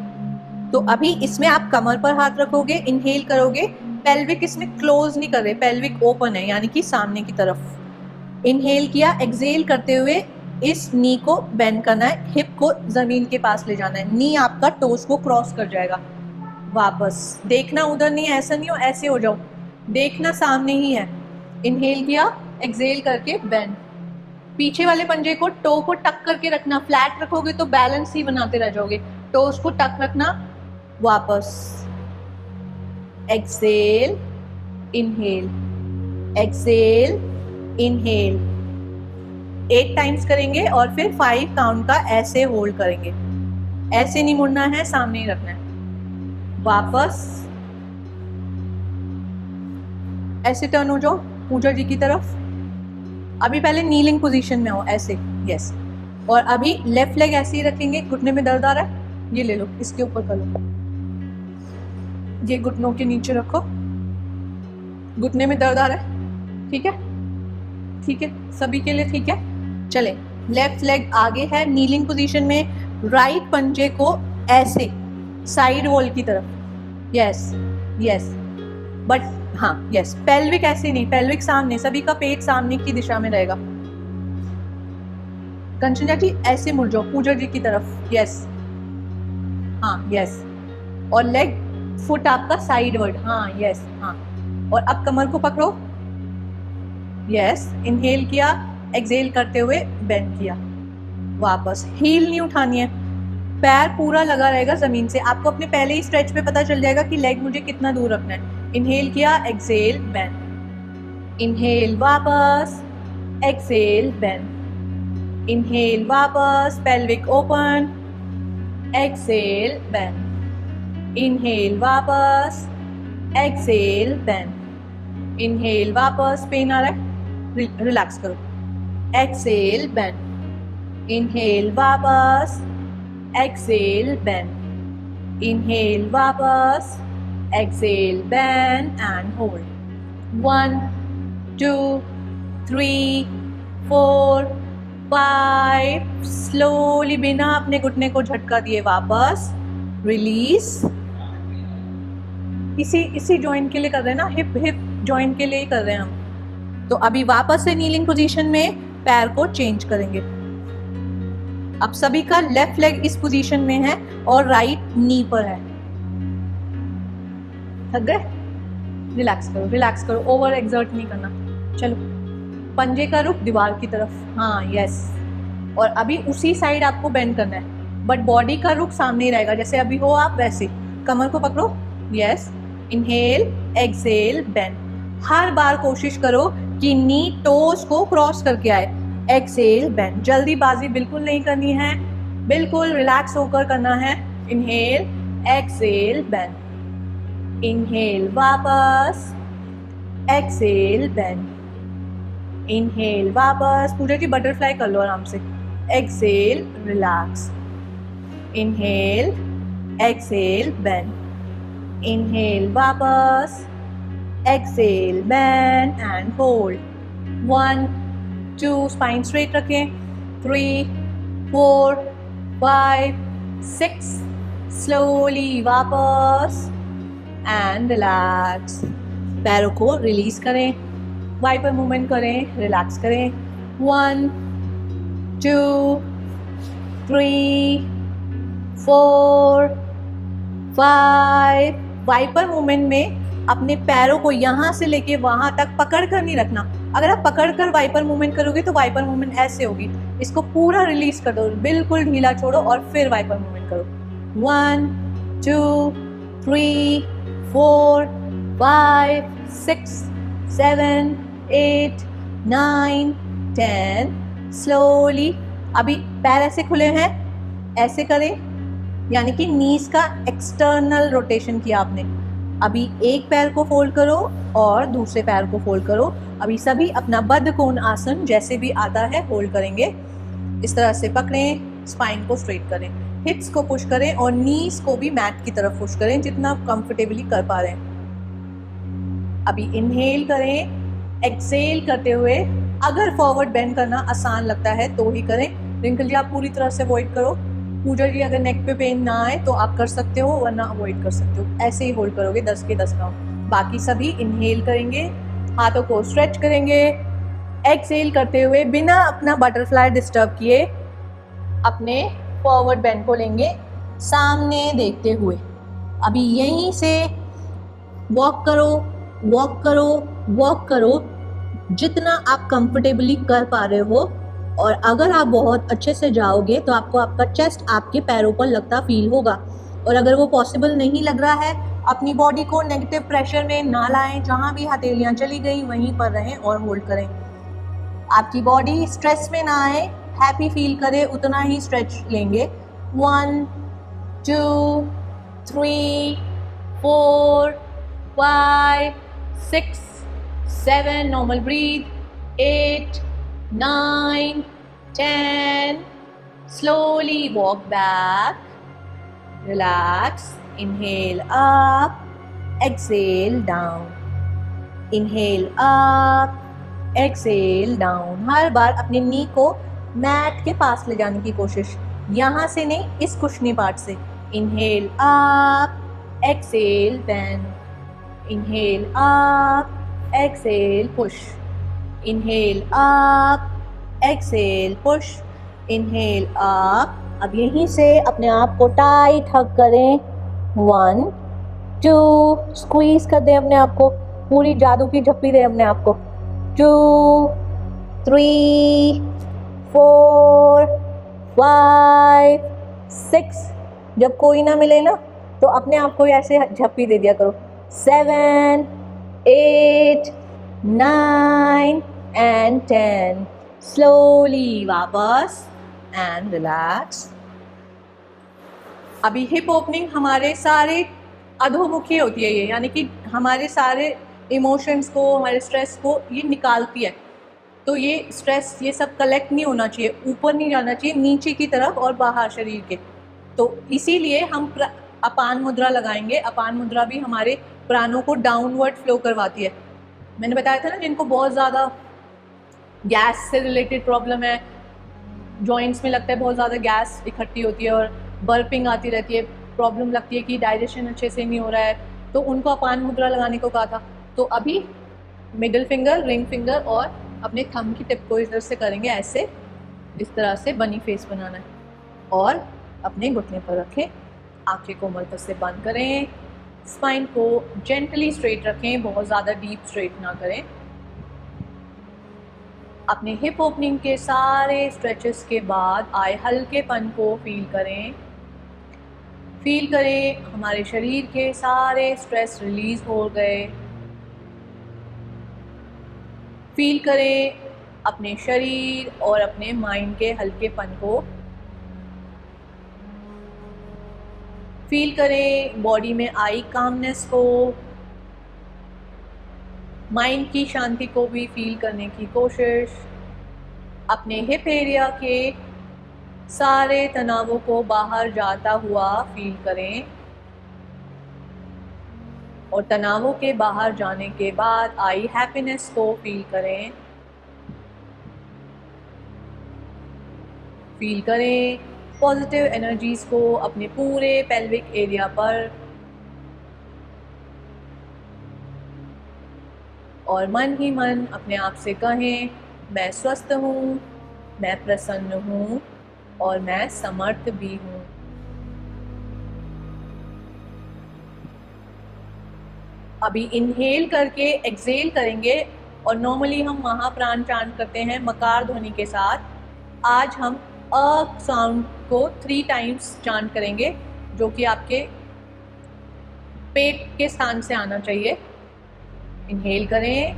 तो अभी इसमें आप कमर पर हाथ रखोगे, इनहेल करोगे, पेल्विक इसमें क्लोज नहीं कर रहे, पेल्विक ओपन है यानी कि सामने की तरफ। इनहेल किया, एक्सेल करते हुए इस नी को बेंड करना है, हिप को जमीन के पास ले जाना है, नी आपका टोस को क्रॉस कर जाएगा। वापस देखना उधर नहीं, ऐसा नहीं हो, ऐसे हो जाओ, देखना सामने ही है। इनहेल किया, एक्सेल करके बेंड। पीछे वाले पंजे को, टो को टक करके रखना, फ्लैट रखोगे तो बैलेंस ही बनाते रह जाओगे। टोस को टक रखना, वापस exhale, inhale, exhale, inhale. 8 times करेंगे और फिर 5 काउंट का ऐसे होल्ड करेंगे। ऐसे नहीं मुड़ना है, सामने ही रखना है। वापस ऐसे टर्न हो जाओ पूजा जी की तरफ। अभी पहले नीलिंग पोजीशन में हो, ऐसे, यस। और अभी लेफ्ट लेग ऐसे ही रखेंगे। घुटने में दर्द आ रहा है, ये ले लो, इसके ऊपर कर लो, ये घुटनों के नीचे रखो। घुटने में दर्द आ रहा है, ठीक है, ठीक है, सभी के लिए ठीक है। चले, लेफ्ट लेग आगे है नीलिंग पोजीशन में, राइट पंजे को ऐसे साइड वॉल की तरफ, यस यस, बट हाँ यस, पेल्विक ऐसे नहीं, पेल्विक सामने, सभी का पेट सामने की दिशा में रहेगा। कंचना जी ऐसे मुड़ जाओ पूजा जी की तरफ, यस, हाँ यस। और लेग फुट आपका साइडवर्ड, हाँ यस, हाँ। और अब कमर को पकड़ो, यस। इनहेल किया, एक्सेल करते हुए बेंड किया, वापस। हील नहीं उठानी है, पैर पूरा लगा रहेगा जमीन से। आपको अपने पहले ही स्ट्रेच पे पता चल जाएगा कि लेग मुझे कितना दूर रखना है। इनहेल किया, एक्सेल, बेंड। इनहेल, वापस, एक्सेल, बेंड। इनहेल, वापस, pelvic open, exhale, bend. Inhale, वापस, एक्सेल, बेंड। इनहेल, वापस, पेन आ रहा है, रिलैक्स करो, एक्सेल, बेंड। इनहेल, वापस, एक्सेल, बेंड। इनहेल, वापस, exhale, bend and hold. 1 2 3 4 5, slowly बिना अपने घुटने को झटका दिए वापस, रिलीज। इसी जॉइंट के लिए कर रहे हैं ना, हिप हिप जॉइंट के लिए ही कर रहे हैं हम। तो अभी वापस से नीलिंग पोजीशन में पैर को चेंज करेंगे। अब सभी का लेफ्ट लेग इस पोजीशन में है और राइट नी पर है। थक गए? रिलैक्स करो, ओवर एक्सर्ट नहीं करना। चलो, पंजे का रुख दीवार की तरफ, हाँ यस। और अभी उसी साइड आपको बेंड करना है, बट बॉडी का रुख सामने ही रहेगा, जैसे अभी हो आप वैसे। कमर को पकड़ो, यस। Inhale, exhale, bend. हर बार कोशिश करो कि नी टोज को क्रॉस करके आए। Exhale, bend. जल्दीबाजी बिल्कुल नहीं करनी है, बिल्कुल रिलैक्स होकर करना है। Inhale, exhale, bend. इनहेल, वापस, एक्सेल, बेंड। इनहेल, वापस। पूजा जी बटरफ्लाई कर लो आराम से। Exhale, relax. Inhale, exhale, bend. Inhale, वापस, exhale, bend and hold. 1 2, spine straight रखें। 3 4 5 6, स्लोली वापस एंड रिलैक्स। पैरों को रिलीज करें, वाइपर मूवमेंट करें, रिलैक्स करें। 1 2 3 4 5। वाइपर मूवमेंट में अपने पैरों को यहाँ से लेके वहाँ तक पकड़ कर नहीं रखना। अगर आप पकड़ कर वाइपर मूवमेंट करोगे तो वाइपर मूवमेंट ऐसे होगी। इसको पूरा रिलीज कर दो, बिल्कुल ढीला छोड़ो और फिर वाइपर मूवमेंट करो। 1 2 3 4 5 6 7 8 9 10। स्लोली। अभी पैर ऐसे खुले हैं, ऐसे करें, यानी कि नीज का एक्सटर्नल रोटेशन किया आपने। अभी एक पैर को फोल्ड करो और दूसरे पैर को फोल्ड करो। अभी सभी अपना बद्ध कोण आसन जैसे भी आता है होल्ड करेंगे। इस तरह से पकड़ें, स्पाइन को स्ट्रेट करें, हिप्स को पुश करें और नीज को भी मैट की तरफ पुश करें जितना कंफर्टेबली कर पा रहे हैं। अभी इनहेल करें, एक्सेल करते हुए अगर फॉरवर्ड बेंड करना आसान लगता है तो ही करें। रिंकल जी आप पूरी तरह से अवॉइड करो। पूजा जी अगर नेक पे पेन ना आए तो आप कर सकते हो, वरना अवॉइड कर सकते हो। ऐसे ही होल्ड करोगे 10 के 10 राउंड। बाकी सभी इनहेल करेंगे, हाथों को स्ट्रेच करेंगे, एक्सेल करते हुए बिना अपना बटरफ्लाई डिस्टर्ब किए अपने फॉरवर्ड बेंड को लेंगे सामने देखते हुए। अभी यहीं से वॉक करो, वॉक करो, वॉक करो जितना आप कंफर्टेबली कर पा रहे हो। और अगर आप बहुत अच्छे से जाओगे तो आपको आपका चेस्ट आपके पैरों पर लगता फील होगा। और अगर वो पॉसिबल नहीं लग रहा है, अपनी बॉडी को नेगेटिव प्रेशर में ना लाएं। जहाँ भी हथेलियाँ चली गई वहीं पर रहें और होल्ड करें। आपकी बॉडी स्ट्रेस में ना आए, हैप्पी फील करे उतना ही स्ट्रेच लेंगे। 1 2 3 4 5 6 7, normal breath. 8 9 10, slowly walk back, relax, inhale up, exhale down, inhale up, exhale down। हर बार अपने नी को मैट के पास ले जाने की कोशिश, यहाँ से नहीं, इस कुशनी पार्ट से। inhale up, exhale bend, inhale up, exhale push, inhale up, exhale push, inhale up। अब यहीं से अपने आप को टाइट हग करें। 1 2, स्क्वीज कर दें अपने आप को, पूरी जादू की झप्पी दें अपने आप को। 2 3 4 5 6। जब कोई ना मिले ना तो अपने आप को ऐसे झप्पी दे दिया करो। 7 8 9 and 10। स्लोली वापस एंड रिलैक्स। अभी हिप ओपनिंग हमारे सारे अधोमुखी होती है ये, यानी कि हमारे सारे इमोशंस को, हमारे स्ट्रेस को ये निकालती है। तो ये स्ट्रेस ये सब कलेक्ट नहीं होना चाहिए, ऊपर नहीं जाना चाहिए, नीचे की तरफ और बाहर शरीर के। तो इसीलिए हम अपान मुद्रा लगाएंगे। अपान मुद्रा भी हमारे प्राणों को डाउनवर्ड फ्लो करवाती है। मैंने बताया था ना, जिनको बहुत ज़्यादा गैस से रिलेटेड प्रॉब्लम है, जॉइंट्स में लगता है बहुत ज़्यादा गैस इकट्ठी होती है और बर्पिंग आती रहती है, प्रॉब्लम लगती है कि डाइजेशन अच्छे से नहीं हो रहा है, तो उनको अपान मुद्रा लगाने को कहा था। तो अभी मिडिल फिंगर, रिंग फिंगर और अपने थंब की टिप को इधर से करेंगे ऐसे, इस तरह से बनी फेस बनाना है। और अपने घुटने पर रखें, आंखें कोमलता से बंद करें, स्पाइन को जेंटली स्ट्रेट रखें, बहुत ज़्यादा डीप स्ट्रेट ना करें। अपने हिप ओपनिंग के सारे स्ट्रेचेस के बाद आए हल्केपन को फील करें। फील करें हमारे शरीर के सारे स्ट्रेस रिलीज हो गए। फील करें अपने शरीर और अपने माइंड के हल्केपन को। फील करें बॉडी में आई कामनेस को, माइंड की शांति को भी फील करने की कोशिश। अपने हिप एरिया के सारे तनावों को बाहर जाता हुआ फील करें और तनावों के बाहर जाने के बाद आई हैप्पीनेस को फील करें। फील करें पॉजिटिव एनर्जीज को अपने पूरे पेल्विक एरिया पर, और मन ही मन अपने आप से कहें, मैं स्वस्थ हूँ, मैं प्रसन्न हूँ और मैं समर्थ भी हूँ। अभी इनहेल करके एक्सहेल करेंगे और नॉर्मली हम महाप्राण चांट करते हैं मकार ध्वनि के साथ। आज हम अ साउंड को 3 टाइम्स चांट करेंगे, जो कि आपके पेट के स्थान से आना चाहिए। इनहेल करें,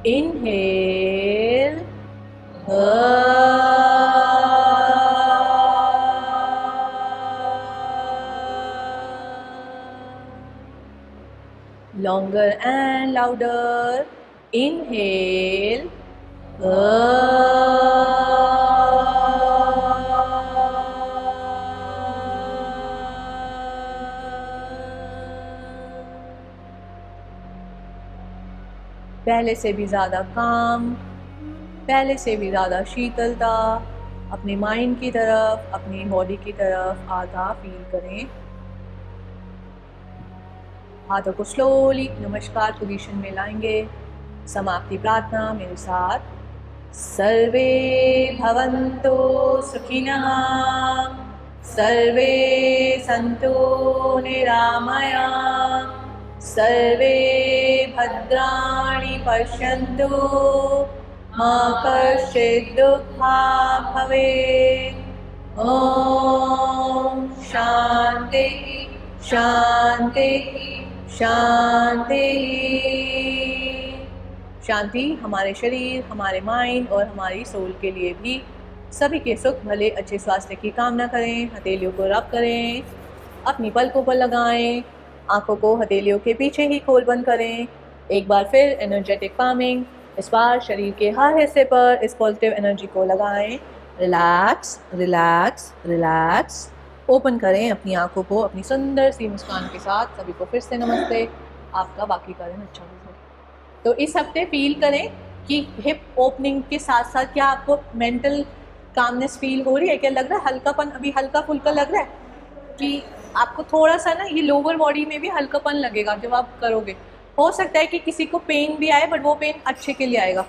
inhale, longer and louder. Inhale, पहले से भी ज़्यादा काम, पहले से भी ज़्यादा शीतलता अपने माइंड की तरफ, अपनी बॉडी की तरफ आधा फील करें। हाथों को स्लोली नमस्कार पोजीशन में लाएंगे। समाप्ति प्रार्थना मेरे साथ। सर्वे भवन्तु सुखिनः, सर्वे सन्तु निरामयाः, सर्वे भद्राणि पश्यन्तु, मा कश्चित् दुःखं भवेत्। ॐ शान्ति शान्ति शांति। शांति हमारे शरीर, हमारे माइंड और हमारी सोल के लिए भी। सभी के सुख भले अच्छे स्वास्थ्य की कामना करें। हथेलियों को रब करें, अपनी पलकों पर लगाएं, आंखों को हथेलियों के पीछे ही खोल बंद करें। एक बार फिर एनर्जेटिक पामिंग, इस बार शरीर के हर हिस्से पर इस पॉजिटिव एनर्जी को लगाएं। Relax relax relax. ओपन करें अपनी आंखों को अपनी सुंदर सी मुस्कान के साथ। सभी को फिर से नमस्ते। आपका बाकी का दिन अच्छा हो। तो इस हफ्ते फील करें कि हिप ओपनिंग के साथ साथ क्या आपको मेंटल कामनेस फील हो रही है? क्या लग रहा है हल्कापन? अभी हल्का फुल्का लग रहा है कि आपको थोड़ा सा ना ये लोअर बॉडी में भी हल्कापन लगेगा जब आप करोगे। हो सकता है कि किसी को पेन भी आए, बट वो पेन अच्छे के लिए आएगा।